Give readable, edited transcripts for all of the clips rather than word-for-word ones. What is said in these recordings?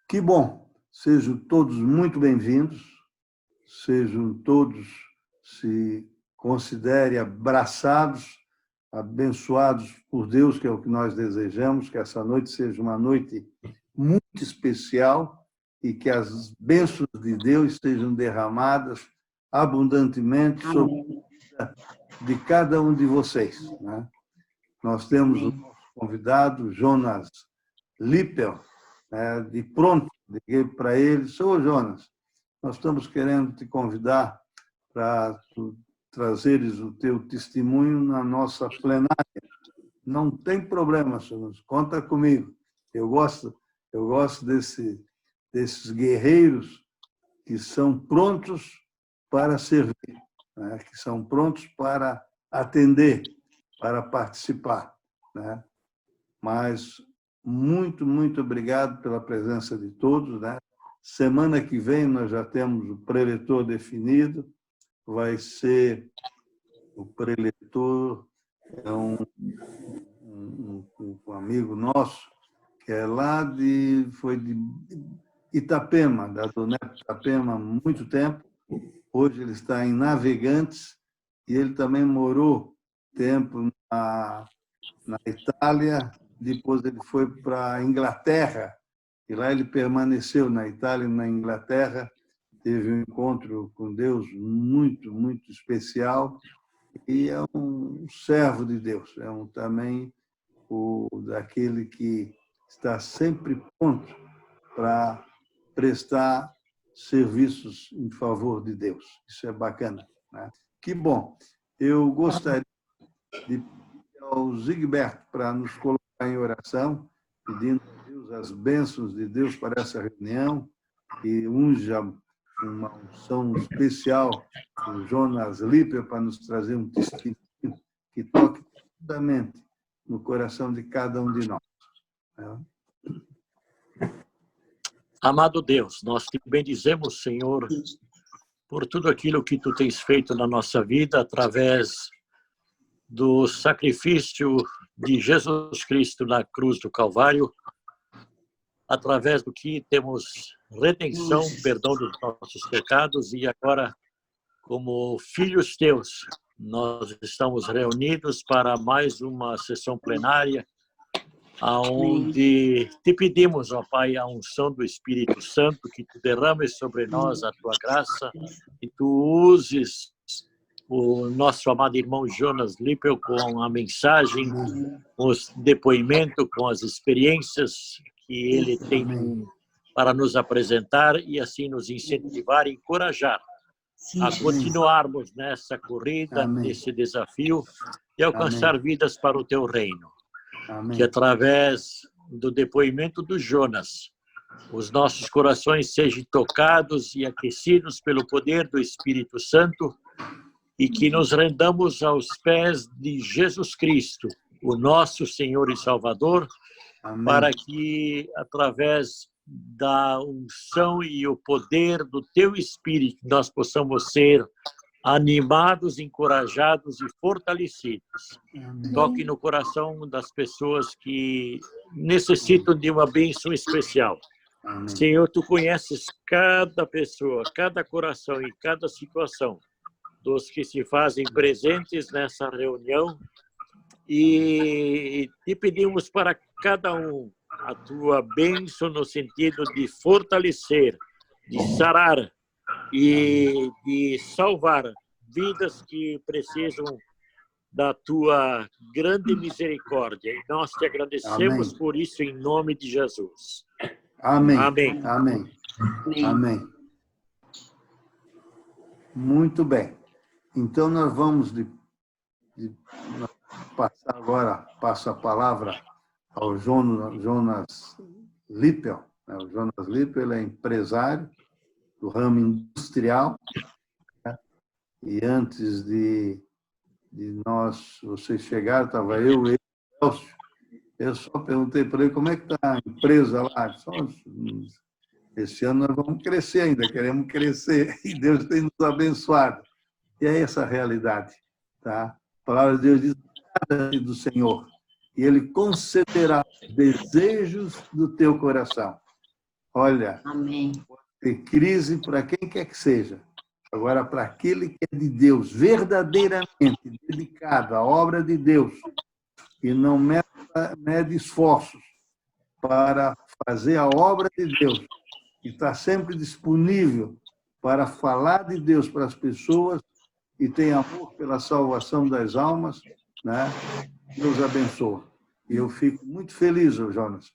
Que bom! Sejam todos muito bem-vindos, sejam todos, se considerem abraçados, abençoados por Deus, que é o que nós desejamos, que essa noite seja uma noite muito especial e que as bênçãos de Deus sejam derramadas abundantemente sobre a vida de cada um de vocês, né? Nós temos o nosso convidado, Jonas Lippel, de pronto, liguei para ele, Senhor Jonas, nós estamos querendo te convidar para trazeres o teu testemunho na nossa plenária. Não tem problema, Senhor, conta comigo. Eu gosto desses guerreiros que são prontos para servir, né? Que são prontos para atender, para participar, né? Mas muito, muito obrigado pela presença de todos, né? Semana que vem nós já temos o preletor definido, vai ser o preletor, é um amigo nosso, que é foi de Itapema, da Donep Itapema há muito tempo. Hoje ele está em Navegantes e ele também morou tempo na Itália, depois ele foi para a Inglaterra, e lá ele permaneceu na Itália e na Inglaterra, teve um encontro com Deus muito, muito especial, e é um servo de Deus, também daquele que está sempre pronto para prestar serviços em favor de Deus. Isso é bacana, né? Que bom. Eu gostaria de pedir ao Zigberto para nos colocar em oração, pedindo a Deus as bênçãos de Deus para essa reunião, e unja uma unção especial do Jonas Lippel para nos trazer um testemunho que toque profundamente no coração de cada um de nós. Amado Deus, nós te bendizemos, Senhor, por tudo aquilo que tu tens feito na nossa vida através do sacrifício de Jesus Cristo na cruz do Calvário, através do que temos redenção, perdão dos nossos pecados, e agora, como filhos teus, nós estamos reunidos para mais uma sessão plenária, onde te pedimos, ó Pai, a unção do Espírito Santo, que tu derrames sobre nós a tua graça, e tu uses o nosso amado irmão Jonas Lippel com a mensagem, com os depoimentos, com as experiências que ele tem para nos apresentar e assim nos incentivar e encorajar a continuarmos nessa corrida, nesse desafio e alcançar vidas para o teu reino. Que através do depoimento do Jonas, os nossos corações sejam tocados e aquecidos pelo poder do Espírito Santo e que nos rendamos aos pés de Jesus Cristo, o nosso Senhor e Salvador, para que, através da unção e o poder do teu Espírito, nós possamos ser animados, encorajados e fortalecidos. Toque no coração das pessoas que necessitam de uma bênção especial. Senhor, tu conheces cada pessoa, cada coração e cada situação dos que se fazem presentes nessa reunião, e te pedimos para cada um a tua bênção no sentido de fortalecer, de sarar e de salvar vidas que precisam da tua grande misericórdia. E nós te agradecemos por isso em nome de Jesus. Amém. Amém. Amém. Amém. Muito bem. Então, nós vamos passar agora, passo a palavra ao Jonas Lippel. O Jonas Lippel, ele é empresário do ramo industrial, né? E antes de vocês chegarem, estava eu e o Elcio. Eu só perguntei para ele como é que está a empresa lá. Esse ano nós vamos crescer ainda, queremos crescer, e Deus tem nos abençoado. E é essa a realidade, tá? A palavra de Deus diz: agrada-te do Senhor, e Ele concederá os desejos do teu coração. Olha, Amém. pode ter crise para quem quer que seja. Agora, para aquele que é de Deus, verdadeiramente dedicado à obra de Deus, e não mede esforços para fazer a obra de Deus, e está sempre disponível para falar de Deus para as pessoas e tem amor pela salvação das almas, né? Deus abençoe. E eu fico muito feliz, Jonas.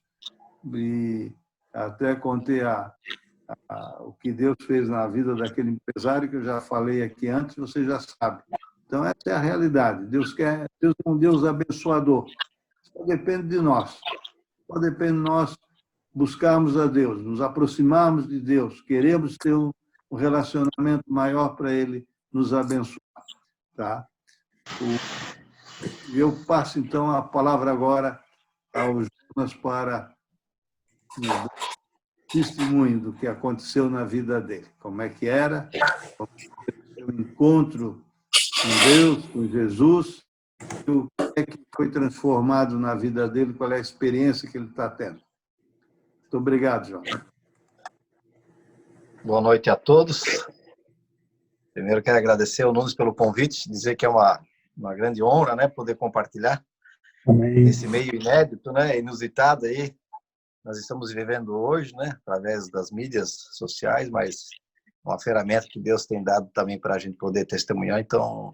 E até contei o que Deus fez na vida daquele empresário, que eu já falei aqui antes, você já sabe. Então, essa é a realidade. Deus é um Deus abençoador. Só depende de nós. Só depende de nós buscarmos a Deus, nos aproximarmos de Deus, queremos ter um relacionamento maior para Ele nos abençoar. Tá? Eu passo, então, a palavra agora ao Jonas para nos dar testemunho do que aconteceu na vida dele. Como é que era, como foi o encontro com Deus, com Jesus, o que é que foi transformado na vida dele, qual é a experiência que ele está tendo. Muito obrigado, João. Boa noite a todos. Primeiro quero agradecer ao Nunes pelo convite, dizer que é uma grande honra, né, poder compartilhar esse meio inédito, né, inusitado aí. Nós estamos vivendo hoje, né, através das mídias sociais, mas uma ferramenta que Deus tem dado também para a gente poder testemunhar. Então,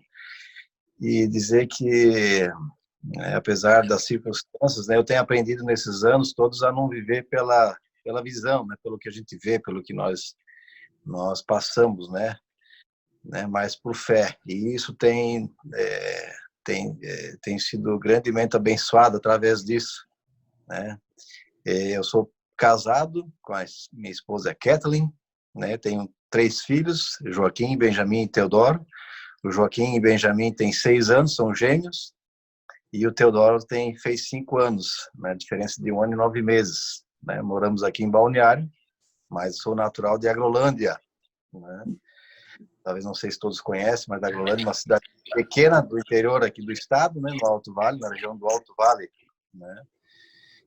e dizer que, né, apesar das circunstâncias, né, eu tenho aprendido nesses anos todos a não viver pela visão, né, pelo que a gente vê, pelo que nós passamos, né, mas por fé. E isso tem sido grandemente abençoado através disso, né. Eu sou casado com a minha esposa Kathleen, né, tenho 3 filhos, Joaquim, Benjamin e Teodoro. O Joaquim e Benjamin têm 6 anos, são gêmeos, e o Teodoro fez 5 anos, né, diferença de 1 ano e 9 meses. Né. Moramos aqui em Balneário, mas sou natural de Agrolândia, né. Talvez não sei se todos conhecem, mas Agrolândia é uma cidade pequena do interior aqui do estado, né, no Alto Vale, na região do Alto Vale, né.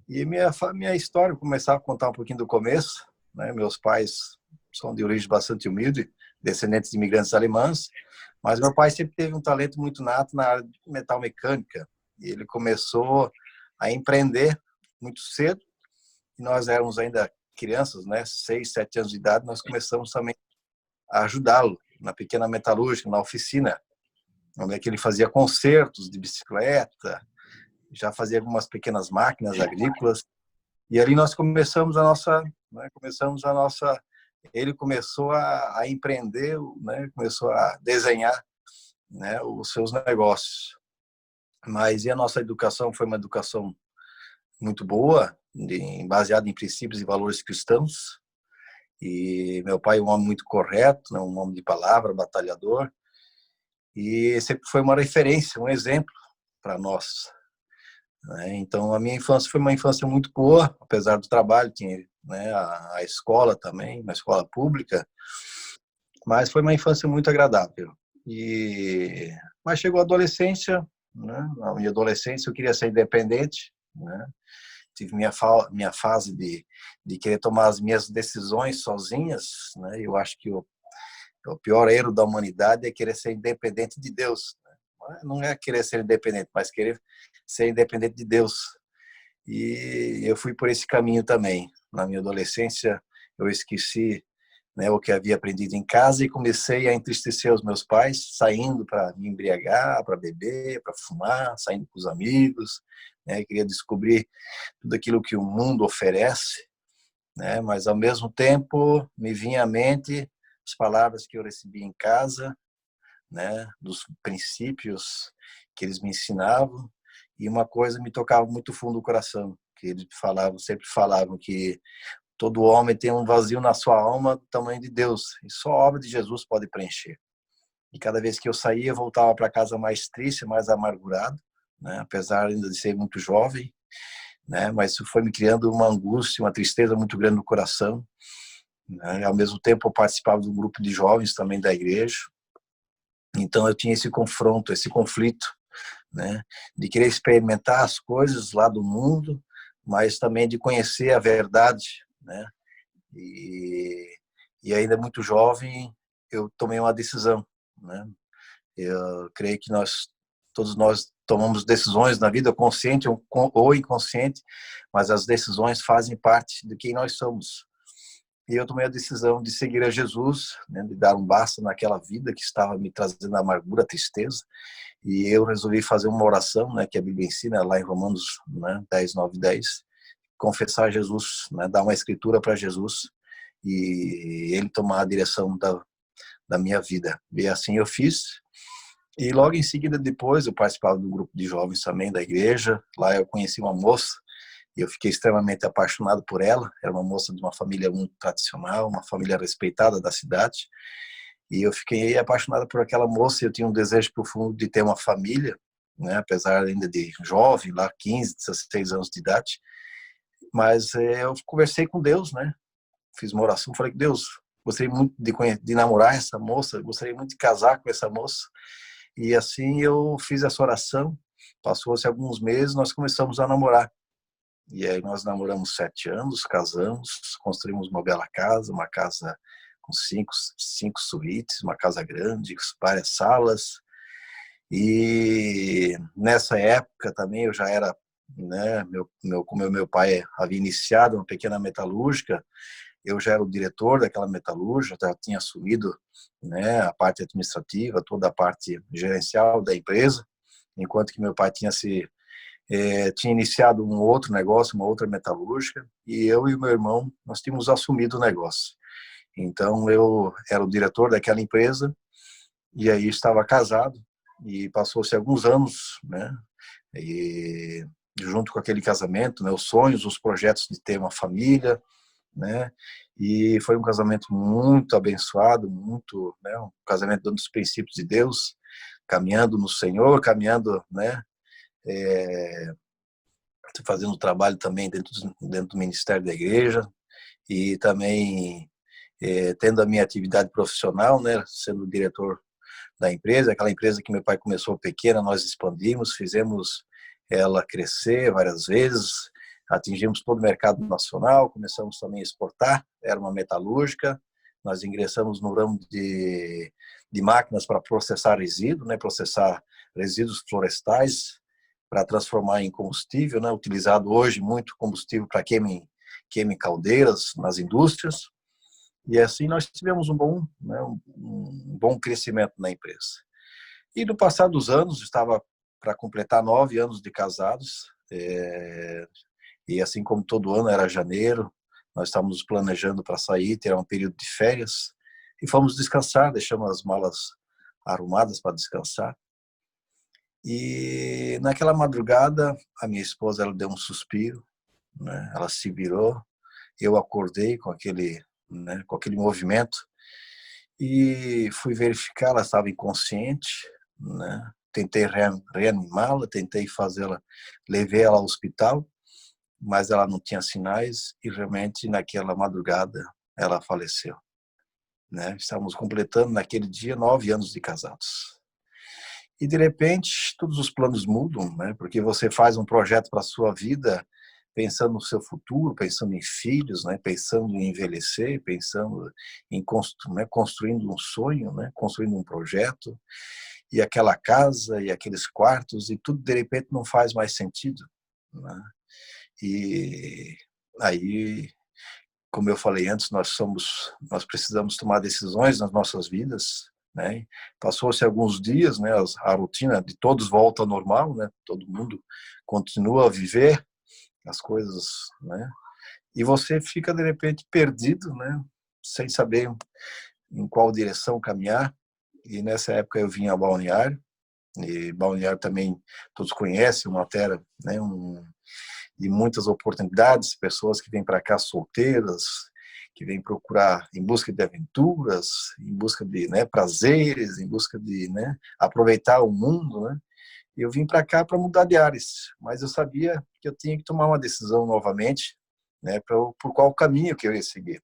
E minha história, vou começar a contar um pouquinho do começo, né. Meus pais são de origem bastante humilde, descendentes de imigrantes alemães, mas meu pai sempre teve um talento muito nato na área de metal mecânica. E ele começou a empreender muito cedo, e nós éramos ainda crianças, né, 6, 7 anos de idade, nós começamos também a ajudá-lo na pequena metalúrgica, na oficina, onde é que ele fazia consertos de bicicleta, já fazia algumas pequenas máquinas agrícolas, e ali nós começamos ele começou a empreender, né, começou a desenhar, né, os seus negócios. Mas a nossa educação foi uma educação muito boa, baseada em princípios e valores cristãos. E meu pai é um homem muito correto, né, um homem de palavra, batalhador, e sempre foi uma referência, um exemplo para nós. Então, a minha infância foi uma infância muito boa, apesar do trabalho, tinha, né, a escola também, uma escola pública, mas foi uma infância muito agradável. Mas chegou a adolescência, né, na minha adolescência eu queria ser independente, né, tive minha fase de querer tomar as minhas decisões sozinhas, né, eu acho que o pior erro da humanidade é querer ser independente de Deus. Não é querer ser independente, mas querer ser independente de Deus. E eu fui por esse caminho também. Na minha adolescência, eu esqueci, né, o que havia aprendido em casa e comecei a entristecer os meus pais, saindo para me embriagar, para beber, para fumar, saindo com os amigos, né, queria descobrir tudo aquilo que o mundo oferece, né, mas ao mesmo tempo me vinha à mente as palavras que eu recebi em casa, né, dos princípios que eles me ensinavam, e uma coisa me tocava muito fundo o coração, que eles sempre falavam que todo homem tem um vazio na sua alma do tamanho de Deus, e só a obra de Jesus pode preencher. E cada vez que eu saía, eu voltava para casa mais triste, mais amargurado, né, apesar ainda de ser muito jovem, né, mas isso foi me criando uma angústia, uma tristeza muito grande no coração, né. Ao mesmo tempo eu participava de um grupo de jovens também da igreja, então eu tinha esse confronto, esse conflito, né, de querer experimentar as coisas lá do mundo, mas também de conhecer a verdade, né, E ainda muito jovem, eu tomei uma decisão, né? Eu creio que todos nós tomamos decisões na vida, consciente ou inconsciente, mas as decisões fazem parte de quem nós somos. E eu tomei a decisão de seguir a Jesus, né, de dar um basta naquela vida que estava me trazendo amargura, tristeza. E eu resolvi fazer uma oração, né, que a Bíblia ensina lá em Romanos, né, 10, 9, 10, confessar Jesus, né, dar uma escritura para Jesus e ele tomar a direção da minha vida. E assim eu fiz. E logo em seguida, depois, eu participava do grupo de jovens também da igreja. Lá eu conheci uma moça e eu fiquei extremamente apaixonado por ela. Era uma moça de uma família muito tradicional, uma família respeitada da cidade. E eu fiquei apaixonado por aquela moça e eu tinha um desejo profundo de ter uma família, né? Apesar ainda de jovem, lá 15, 16 anos de idade. Mas eu conversei com Deus, né? Fiz uma oração, falei que Deus, gostaria muito de namorar essa moça, gostaria muito de casar com essa moça. E assim eu fiz essa oração. Passou-se alguns meses, nós começamos a namorar. E aí nós namoramos 7 anos, casamos, construímos uma bela casa, uma casa com cinco suítes, uma casa grande, várias salas. E nessa época também eu já era, né, como meu pai havia iniciado uma pequena metalúrgica, eu já era o diretor daquela metalúrgica, já tinha assumido, né, a parte administrativa, toda a parte gerencial da empresa, enquanto que meu pai tinha iniciado um outro negócio, uma outra metalúrgica, e eu e o meu irmão, nós tínhamos assumido o negócio. Então, eu era o diretor daquela empresa, e aí estava casado, e passou-se alguns anos, né, e junto com aquele casamento, né, os sonhos, os projetos de ter uma família, né, e foi um casamento muito abençoado, muito, né, um casamento dando os princípios de Deus, caminhando no Senhor, caminhando, né, fazendo trabalho também dentro do ministério da igreja e também tendo a minha atividade profissional, né, sendo diretor da empresa, aquela empresa que meu pai começou pequena, nós expandimos, fizemos ela crescer várias vezes, atingimos todo o mercado nacional, começamos também a exportar, era uma metalúrgica, nós ingressamos no ramo de máquinas para processar resíduos, né, processar resíduos florestais, para transformar em combustível, né, utilizado hoje muito combustível para queima em caldeiras nas indústrias. E assim nós tivemos né, um bom crescimento na empresa. E no passar dos anos, estava para completar 9 anos de casados, e assim como todo ano era janeiro, nós estávamos planejando para sair, ter um período de férias, e fomos descansar, deixamos as malas arrumadas para descansar. E naquela madrugada, a minha esposa ela deu um suspiro, né? Ela se virou, eu acordei com né, com aquele movimento e fui verificar, ela estava inconsciente, né? Tentei reanimá-la, tentei levei ela ao hospital, mas ela não tinha sinais e realmente naquela madrugada ela faleceu, né? Estávamos completando naquele dia 9 anos de casados. E de repente todos os planos mudam, né? Porque você faz um projeto para a sua vida pensando no seu futuro, pensando em filhos, né? Pensando em envelhecer, pensando em construindo um sonho, né? Construindo um projeto, e aquela casa e aqueles quartos e tudo de repente não faz mais sentido, né? E aí, como eu falei antes, nós precisamos tomar decisões nas nossas vidas, né? Passou-se alguns dias, né? A rotina de todos volta ao normal, né? Todo mundo continua a viver as coisas, né? E você fica de repente perdido, né? Sem saber em qual direção caminhar. E nessa época eu vim a Balneário, e Balneário também todos conhecem, uma terra, né? De muitas oportunidades, pessoas que vêm para cá solteiras, que vêm procurar em busca de aventuras, em busca de, né, prazeres, em busca de, né, aproveitar o mundo, né? Eu vim para cá para mudar de ares, mas eu sabia que eu tinha que tomar uma decisão novamente, né, por qual caminho que eu ia seguir.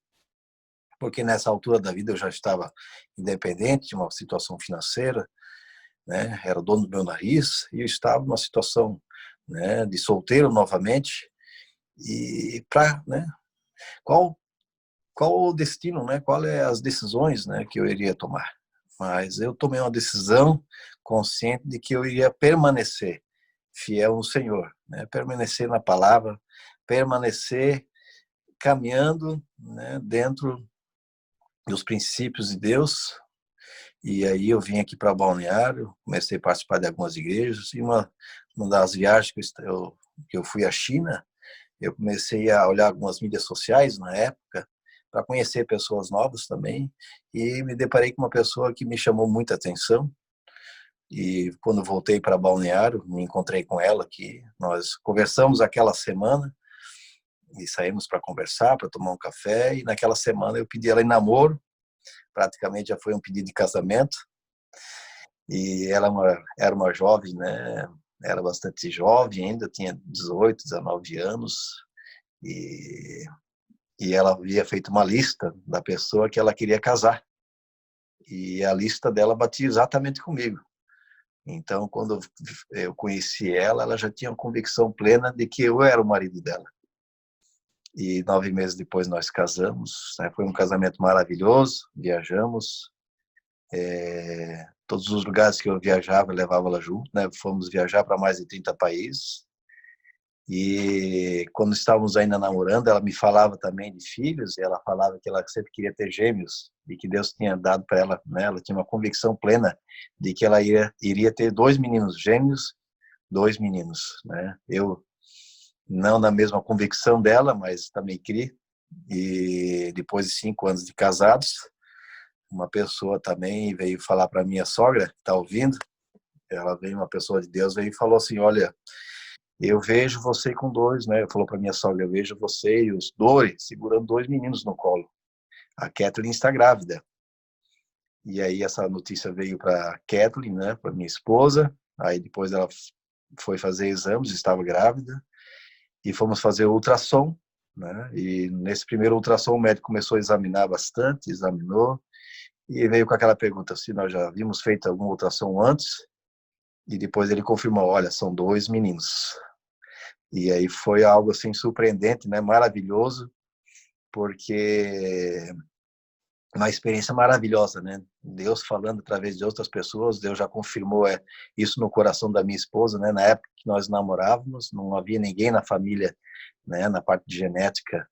Porque nessa altura da vida eu já estava independente de uma situação financeira, né, era dono do meu nariz, e eu estava numa situação, né, de solteiro novamente, e né, qual qual o destino, né? Qual é as decisões, né, que eu iria tomar. Mas eu tomei uma decisão consciente de que eu iria permanecer fiel no Senhor, né? Permanecer na palavra, permanecer caminhando, né, dentro dos princípios de Deus. E aí eu vim aqui para Balneário, comecei a participar de algumas igrejas, e uma das viagens que eu fui à China, eu comecei a olhar algumas mídias sociais na época, para conhecer pessoas novas também, e me deparei com uma pessoa que me chamou muita atenção. E quando voltei para Balneário, me encontrei com ela, que nós conversamos aquela semana, e saímos para conversar, para tomar um café, e naquela semana eu pedi ela em namoro, praticamente já foi um pedido de casamento, e ela era uma jovem, né? Era bastante jovem ainda, tinha 18, 19 anos, e, e ela havia feito uma lista da pessoa que ela queria casar, e a lista dela batia exatamente comigo. Então, quando eu conheci ela, ela já tinha uma convicção plena de que eu era o marido dela. E 9 meses depois nós casamos, né? Foi um casamento maravilhoso, viajamos, todos os lugares que eu viajava, eu levava ela junto, né? Fomos viajar para mais de 30 países. E quando estávamos ainda namorando, ela me falava também de filhos, e ela falava que ela sempre queria ter gêmeos, e que Deus tinha dado para ela, né? Ela tinha uma convicção plena de que ela iria ter 2 meninos gêmeos, 2 meninos, né? Eu não na mesma convicção dela, mas também criei. E depois de 5 anos de casados, uma pessoa também veio falar para minha sogra, que está ouvindo, ela veio, uma pessoa de Deus, veio e falou assim, olha, eu vejo você com 2, né? Falou para minha sogra, eu vejo você e os 2 segurando 2 meninos no colo. A Kathleen está grávida. E aí essa notícia veio para Kathleen, né? Para minha esposa. Aí depois ela foi fazer exames, estava grávida. E fomos fazer o ultrassom, né? E nesse primeiro ultrassom o médico começou a examinar bastante, examinou. E veio com aquela pergunta se nós já havíamos feito algum ultrassom antes. E depois ele confirmou, olha, são 2 meninos. E aí foi algo assim surpreendente, né? Maravilhoso, porque uma experiência maravilhosa, né? Deus falando através de outras pessoas, Deus já confirmou isso no coração da minha esposa, né? Na época que nós namorávamos, não havia ninguém na família, né? Na parte de genética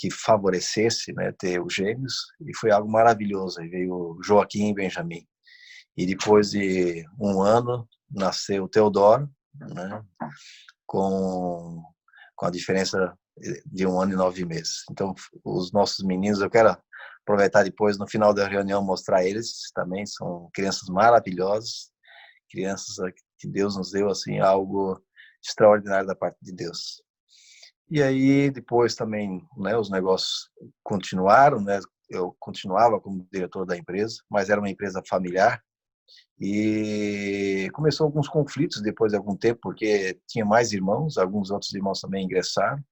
que favorecesse, né? Ter os gêmeos, e foi algo maravilhoso. Aí veio Joaquim e Benjamin. E depois de 1 ano nasceu o Teodoro, né? Com a diferença de 1 ano e 9 meses. Então, os nossos meninos, eu quero aproveitar depois, no final da reunião, mostrar eles também. São crianças maravilhosas, crianças que Deus nos deu, assim, algo extraordinário da parte de Deus. E aí, depois também, né, os negócios continuaram, né? Eu continuava como diretor da empresa, mas era uma empresa familiar. E começou alguns conflitos depois de algum tempo, porque tinha mais irmãos, alguns outros irmãos também ingressaram.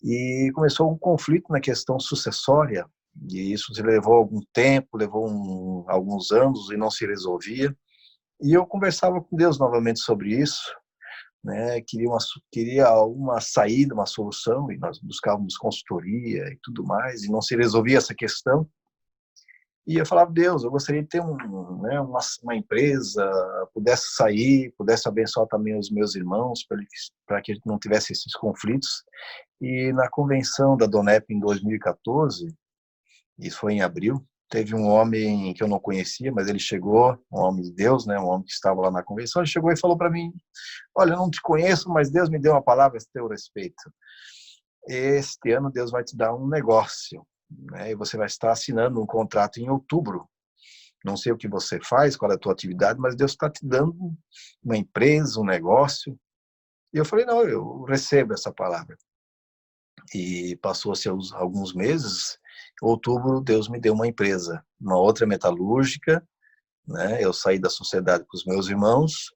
E começou um conflito na questão sucessória, e isso levou algum tempo, levou alguns anos e não se resolvia. E eu conversava com Deus novamente sobre isso, né? Queria uma saída, uma solução, e nós buscávamos consultoria e tudo mais, e não se resolvia essa questão. E eu falava, Deus, eu gostaria de ter né, uma empresa, pudesse sair, pudesse abençoar também os meus irmãos, para que não tivesse esses conflitos. E na convenção da DONEP em 2014, isso foi em abril, teve um homem que eu não conhecia, mas ele chegou, um homem de Deus, né, um homem que estava lá na convenção, ele chegou e falou para mim, olha, eu não te conheço, mas Deus me deu uma palavra a teu respeito. Este ano Deus vai te dar um negócio, né, e você vai estar assinando um contrato em outubro. Não sei o que você faz, qual é a tua atividade, mas Deus está te dando uma empresa, um negócio. E eu falei, não, eu recebo essa palavra. E passou-se alguns meses, em outubro Deus me deu uma empresa, uma outra metalúrgica, né? Eu saí da sociedade com os meus irmãos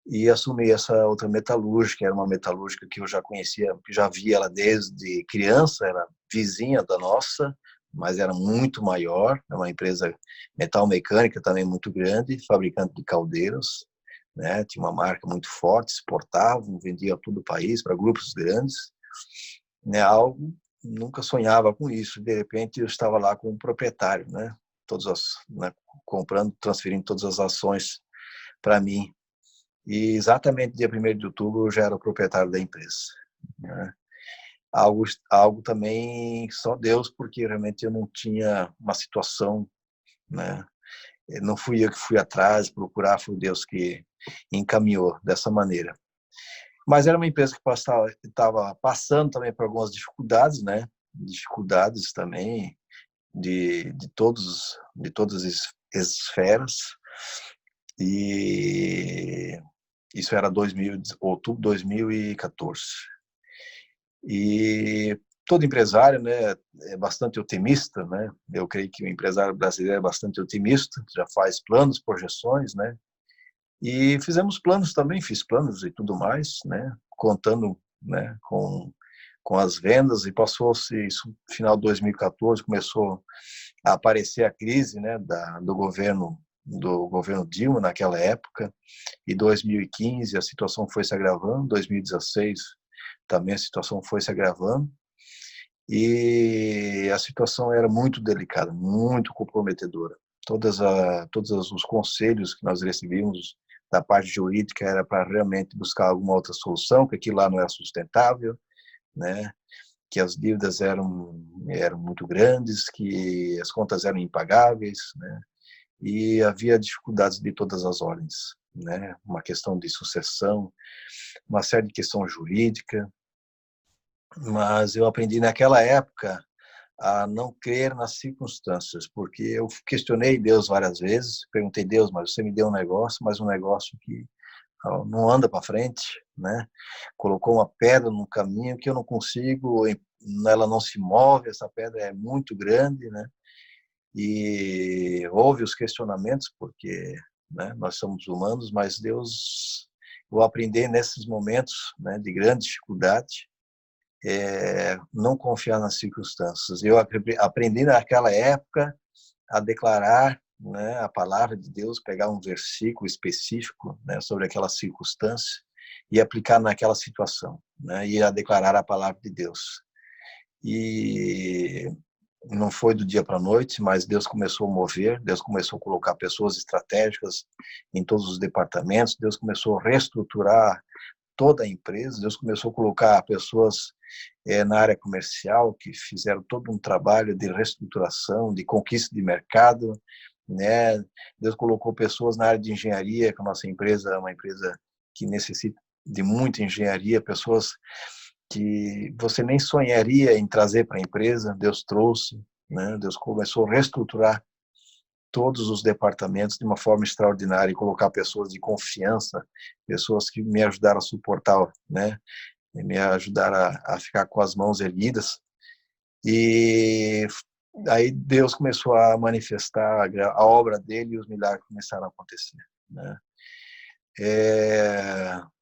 e assumi essa outra metalúrgica. Era uma metalúrgica que eu já conhecia, que já via ela desde criança, era vizinha da nossa, mas era muito maior, é uma empresa metal mecânica também muito grande, fabricante de caldeiras, né? Tinha uma marca muito forte, exportavam, vendia a todo o país para grupos grandes, né? Algo nunca sonhava com isso. De repente, eu estava lá com o proprietário, né? Comprando, transferindo todas as ações para mim. E exatamente dia 1º de outubro eu já era o proprietário da empresa, né? Algo também só Deus, porque realmente eu não tinha uma situação, né? Não fui eu que fui atrás procurar, foi Deus que encaminhou dessa maneira. Mas era uma empresa que estava passando também por algumas dificuldades, né? Dificuldades também de todas as esferas. E isso era outubro de 2014. E todo empresário, né, é bastante otimista, né? Eu creio que o empresário brasileiro é bastante otimista, já faz planos, projeções, né? E fizemos planos também, fiz planos e tudo mais, né? Contando, né, com as vendas, e passou-se isso, final de 2014, começou a aparecer a crise, né, do governo Dilma naquela época, e 2015 a situação foi se agravando, 2016 também a situação foi se agravando, e a situação era muito delicada, muito comprometedora. Todos os conselhos que nós recebíamos da parte jurídica era para realmente buscar alguma outra solução, que aquilo lá não era sustentável, né? Que as dívidas eram muito grandes, que as contas eram impagáveis, né? E havia dificuldades de todas as ordens, né? Uma questão de sucessão, uma série de questões jurídicas, mas eu aprendi naquela época a não crer nas circunstâncias, porque eu questionei Deus várias vezes, perguntei: Deus, mas você me deu um negócio, mas um negócio que não anda para frente, né? Colocou uma pedra no caminho que eu não consigo, ela não se move, essa pedra é muito grande, né? E houve os questionamentos, porque, né, nós somos humanos, mas Deus, eu aprendi nesses momentos, né, de grande dificuldade, não confiar nas circunstâncias. Eu aprendi naquela época a declarar, né, a palavra de Deus, pegar um versículo específico, né, sobre aquela circunstância e aplicar naquela situação, né, e a declarar a palavra de Deus. E não foi do dia para a noite, mas Deus começou a mover, Deus começou a colocar pessoas estratégicas em todos os departamentos, Deus começou a reestruturar toda a empresa, Deus começou a colocar pessoas na área comercial que fizeram todo um trabalho de reestruturação, de conquista de mercado, né? Deus colocou pessoas na área de engenharia, que a nossa empresa é uma empresa que necessita de muita engenharia, pessoas que você nem sonharia em trazer para a empresa, Deus trouxe, né? Deus começou a reestruturar todos os departamentos de uma forma extraordinária e colocar pessoas de confiança, pessoas que me ajudaram a suportar, né? E me ajudaram a ficar com as mãos erguidas. E aí Deus começou a manifestar a obra dele e os milagres começaram a acontecer, né?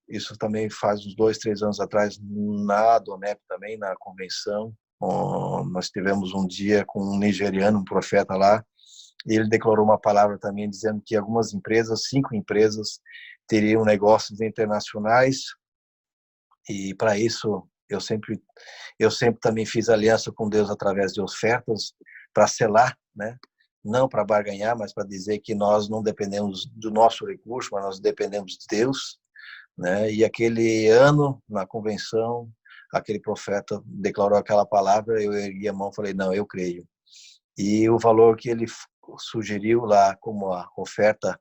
Isso também faz uns 2, 3 anos atrás, na Adonep também, na convenção, nós tivemos um dia com um nigeriano, um profeta lá, e ele declarou uma palavra também dizendo que algumas empresas, 5 empresas, teriam negócios internacionais, e para isso eu sempre também fiz aliança com Deus através de ofertas para selar, né? Não para barganhar, mas para dizer que nós não dependemos do nosso recurso, mas nós dependemos de Deus, né? E aquele ano, na convenção, aquele profeta declarou aquela palavra, eu ergui a mão e falei: não, eu creio. E o valor que ele sugeriu lá como a oferta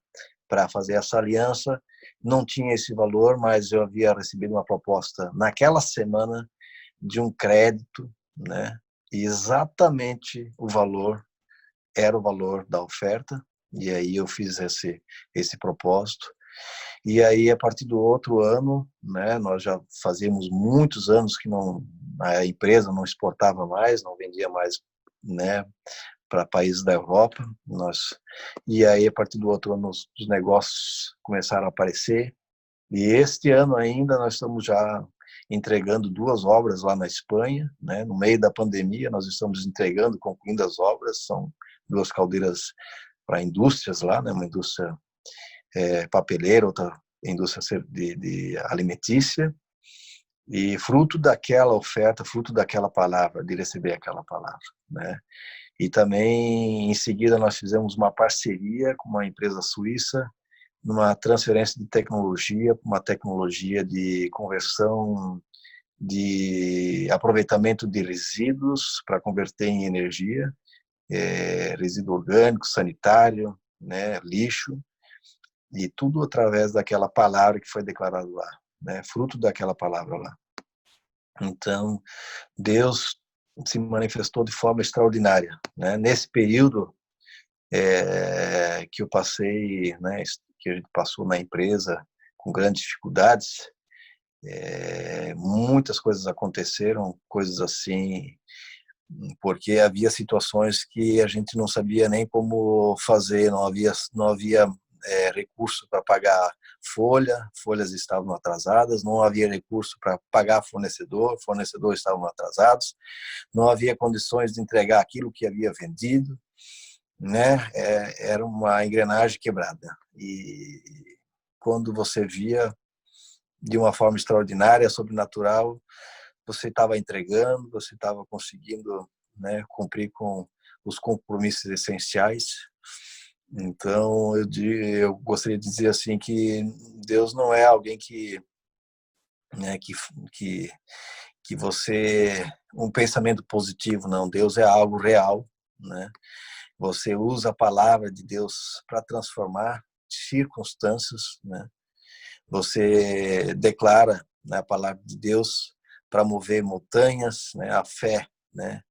para fazer essa aliança não tinha esse valor, mas eu havia recebido uma proposta naquela semana de um crédito, né? E exatamente o valor era o valor da oferta, e aí eu fiz esse propósito. E aí, a partir do outro ano, né, nós já fazíamos muitos anos que a empresa não exportava mais, não vendia mais, né, para países da Europa. E aí, a partir do outro ano, os negócios começaram a aparecer. E este ano ainda nós estamos já entregando 2 obras lá na Espanha, né? No meio da pandemia, nós estamos entregando, concluindo as obras. São 2 caldeiras para indústrias lá, né? Uma indústria papeleira, outra indústria de alimentícia. E fruto daquela oferta, fruto daquela palavra, de receber aquela palavra, né? E também, em seguida, nós fizemos uma parceria com uma empresa suíça, numa transferência de tecnologia, uma tecnologia de conversão, de aproveitamento de resíduos para converter em energia, resíduo orgânico, sanitário, né, lixo, e tudo através daquela palavra que foi declarada lá, né, fruto daquela palavra lá. Então, Deus se manifestou de forma extraordinária, né? Nesse período que eu passei, né, que a gente passou na empresa com grandes dificuldades, muitas coisas aconteceram, coisas assim, porque havia situações que a gente não sabia nem como fazer, não havia recurso para pagar folhas estavam atrasadas, não havia recurso para pagar fornecedores estavam atrasados, não havia condições de entregar aquilo que havia vendido, né? Era uma engrenagem quebrada. E quando você via de uma forma extraordinária, sobrenatural, você estava entregando, você estava conseguindo, né, cumprir com os compromissos essenciais. Então, eu gostaria de dizer assim que Deus não é alguém que, né, que você um pensamento positivo, não. Deus é algo real, né? Você usa a palavra de Deus para transformar circunstâncias, né? Você declara, né, a palavra de Deus para mover montanhas, né? A fé, né?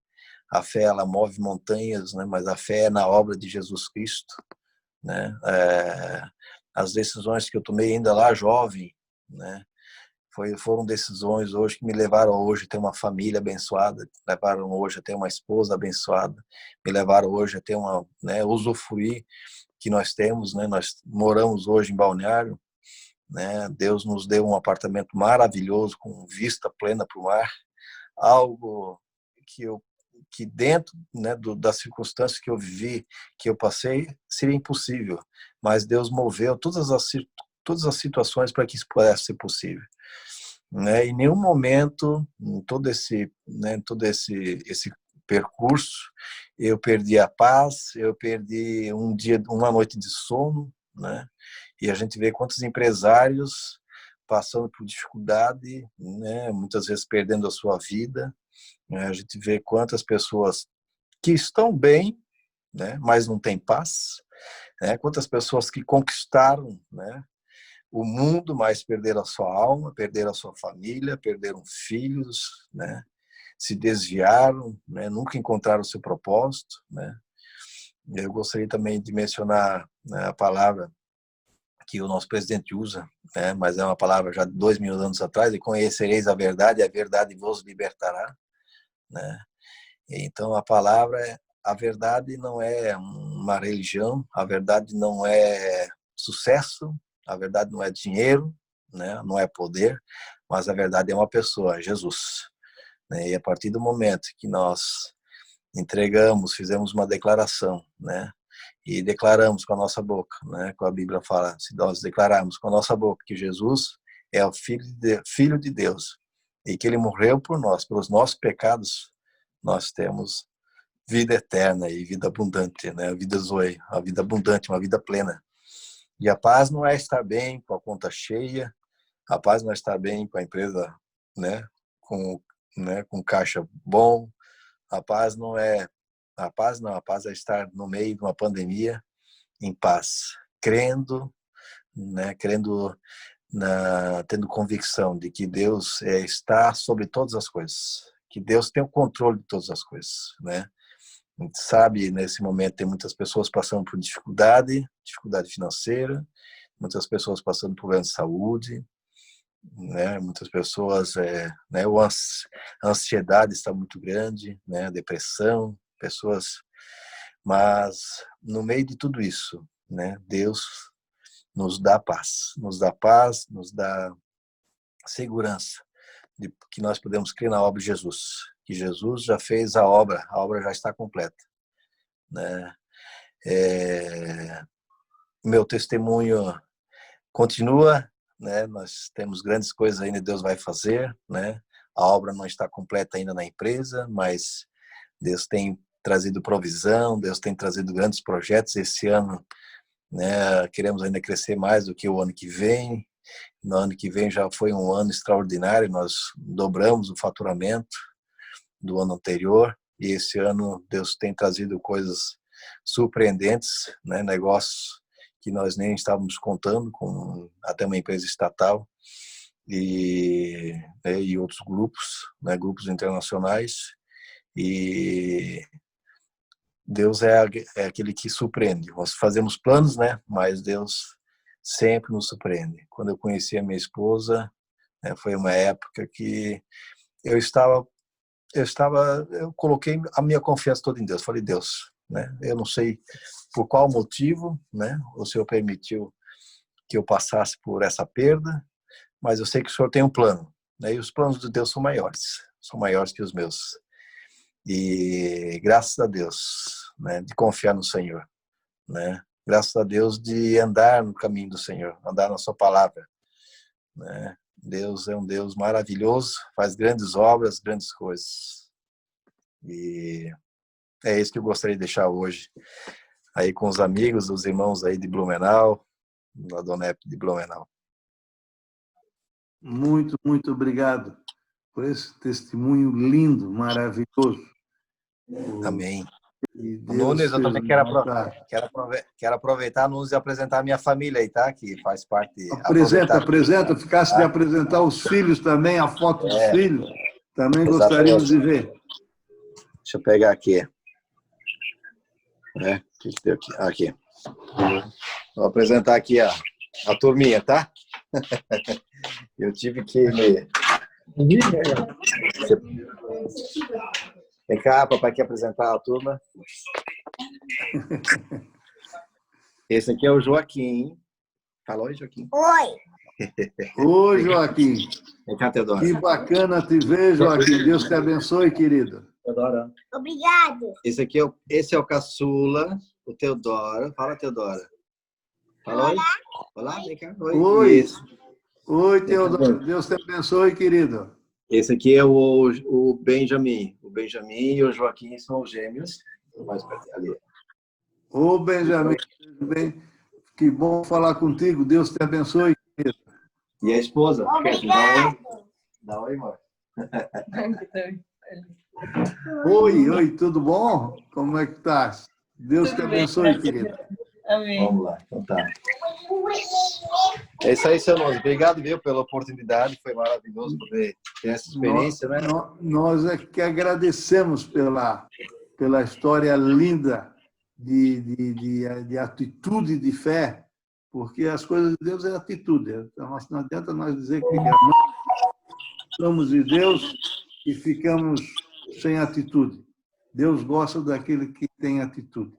A fé ela move montanhas, né? Mas a fé é na obra de Jesus Cristo, né? As decisões que eu tomei ainda lá jovem, né? Foram decisões hoje que me levaram hoje a ter uma família abençoada, levaram hoje a ter uma esposa abençoada, me levaram hoje a ter uma, né, usufruir que nós temos, né? Nós moramos hoje em Balneário, né? Deus nos deu um apartamento maravilhoso com vista plena para o mar, algo que dentro, né, das circunstâncias que eu vivi, que eu passei, seria impossível, mas Deus moveu todas as situações para que isso pudesse ser possível, né? Em nenhum momento, em todo esse, né, esse percurso, eu perdi a paz, eu perdi uma noite de sono, né? E a gente vê quantos empresários passando por dificuldade, né? Muitas vezes perdendo a sua vida, né? A gente vê quantas pessoas que estão bem, né? Mas não têm paz, né? Quantas pessoas que conquistaram, né, o mundo, mas perderam a sua alma, perderam a sua família, perderam filhos, né? Se desviaram, né? Nunca encontraram o seu propósito, né? Eu gostaria também de mencionar, né, a palavra que o nosso presidente usa, né? Mas é uma palavra já de 2000 anos atrás: e conhecereis a verdade vos libertará, né? Então a verdade não é uma religião, a verdade não é sucesso, a verdade não é dinheiro, né? Não é poder, mas a verdade é uma pessoa, Jesus, né? E a partir do momento que nós entregamos, fizemos uma declaração, né? E declaramos com a nossa boca, né? Com a Bíblia fala, se nós declararmos com a nossa boca que Jesus é o Filho de Deus e que Ele morreu por nós, pelos nossos pecados, nós temos vida eterna e vida abundante, né? A vida zoe, a vida abundante, uma vida plena. E a paz não é estar bem com a conta cheia, a paz não é estar bem com a empresa, né? Com, né? Com caixa bom. A paz não é a paz é estar no meio de uma pandemia em paz, crendo, né? Tendo convicção de que Deus está sobre todas as coisas, que Deus tem o controle de todas as coisas, né? A gente sabe, nesse momento, tem muitas pessoas passando por dificuldade financeira, muitas pessoas passando por problemas de saúde, né? Muitas pessoas, né? A ansiedade está muito grande, né? A depressão, pessoas, mas no meio de tudo isso, né? Deus nos dá paz, nos dá segurança de que nós podemos crer na obra de Jesus, que Jesus já fez a obra já está completa, né? Meu testemunho continua, né? Nós temos grandes coisas ainda que Deus vai fazer, né? A obra não está completa ainda na empresa, mas Deus tem trazido provisão, Deus tem trazido grandes projetos esse ano, né? Queremos ainda crescer mais do que o ano que vem. No ano que vem já foi um ano extraordinário, nós dobramos o faturamento do ano anterior e esse ano Deus tem trazido coisas surpreendentes, né? Negócios que nós nem estávamos contando, com até uma empresa estatal e outros grupos, né? Grupos internacionais. E Deus é aquele que surpreende. Nós fazemos planos, né? Mas Deus sempre nos surpreende. Quando eu conheci a minha esposa, né, foi uma época que eu coloquei a minha confiança toda em Deus. Falei, Deus, né? Eu não sei por qual motivo, né? O Senhor permitiu que eu passasse por essa perda, mas eu sei que o Senhor tem um plano, né? E os planos de Deus são maiores que os meus. E graças a Deus, né? De confiar no Senhor, né? Graças a Deus de andar no caminho do Senhor, andar na sua palavra, né? Deus é um Deus maravilhoso, faz grandes obras, grandes coisas. E é isso que eu gostaria de deixar hoje aí com os amigos, os irmãos aí de Blumenau, da Donep de Blumenau. Muito, muito obrigado por esse testemunho lindo, maravilhoso. Amém. E O Nunes, eu também quero aproveitar, Nunes, e apresentar a minha família aí, tá? Que faz parte... Apresenta. Ficasse de apresentar os filhos também, a foto dos filhos. Também gostaríamos de ver. Deixa eu pegar aqui. O que deu aqui? Aqui. Vou apresentar aqui a turminha, tá? Eu tive que me... Vem cá, papai quer apresentar a turma. Esse aqui é o Joaquim. Fala, oi, Joaquim. Oi, Joaquim. Vem cá, Teodoro. Que bacana te ver, Joaquim. Deus te abençoe, querido. Teodoro. Obrigado. Esse é o caçula, o Teodoro. Fala, Teodoro. Fala, oi. Olá, vem cá. Oi. Oi, Teodoro. Deus te abençoe, querido. Esse aqui é o Benjamin. O Benjamin e o Joaquim são os gêmeos. Mais ali. Ô, Benjamin, tudo bem? Que bom falar contigo. Deus te abençoe, querido. E a esposa? Obrigado. Dá oi, amor. Oi, tudo bom? Como é que estás? Deus te abençoe, querido. Amém. Vamos lá, então tá. É isso aí, seu Nunes. Obrigado, viu, pela oportunidade. Foi maravilhoso poder ter essa experiência, né? Nós é que agradecemos pela história linda de atitude de fé, porque as coisas de Deus é atitude. Então, não adianta nós dizer que somos de Deus e ficamos sem atitude. Deus gosta daquele que tem atitude.